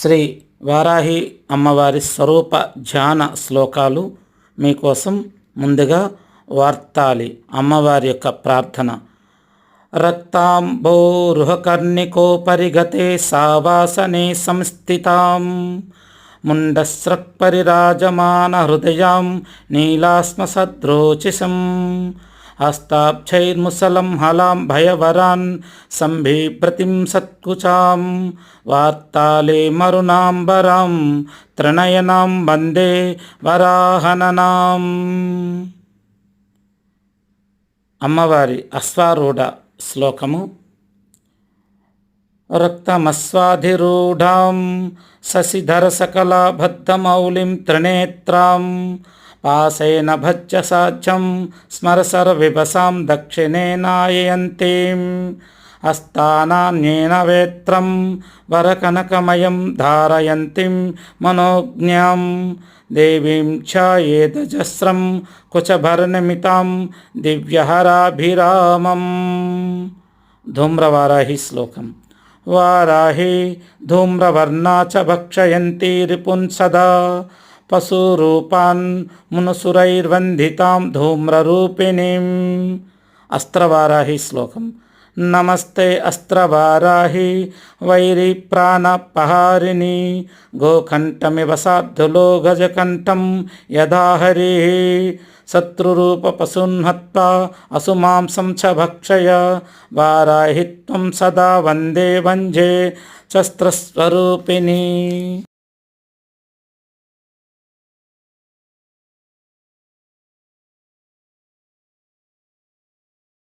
శ్రీ వారాహి అమ్మవారి స్వరూప ధ్యాన శ్లోకాలు మీకోసం. ముందుగా వార్తాలి అమ్మవారి యొక్క ప్రార్థన. రక్తాంబోరుహకర్ణికోపరి గతే సావాసనే సంస్థితాం ముండస్రక్పరిరాజమాన హృదయాం నీలాస్మసద్రోచిసం హస్తాబ్జైర్ముసలం హలాం భయవరాన్ సంభిభ్రతిం సత్కుచాం వార్తాలే మరునాంబరాం త్రినయనాం వందే వరాహననాం. అమ్మవారి అశ్వారూఢ శ్లోకము. రక్తమస్వాధిరూఢాం శశిధర సకలాబద్ధమౌళిం త్రినేత్రాం పాశేన భజ్య సాధ్యం స్మరసర విభసాం దక్షిణేనాయయంతీం హస్తానాన్యేన వేత్రం వరకనకమయం ధారయంతిం మనోజ్ఞాం దేవీం ఛాయేదజస్రం కుచభరనిమితాం దివ్యహరాభిరామం. ధూమ్రవారాహి శ్లోకం. వారాహి ధూమ్రవర్ణా చ భక్షయంతి రిపున్ సదా పశురూపాన్ మునుసురైర్వందితాం ధూమ్రరూపిణీం. అస్త్రవారాహి శ్లోకం. నమస్తే అస్త్రవారాహి వైరి ప్రాణపహారిణి గోకంఠమివ సాధులో గజకంఠం యదాహరి శత్రురూప పశున్హత్వా అసుమాంసం చ భక్షయ వారాహి త్వం సదా వందే వంజే శస్త్రస్వరూపిణి.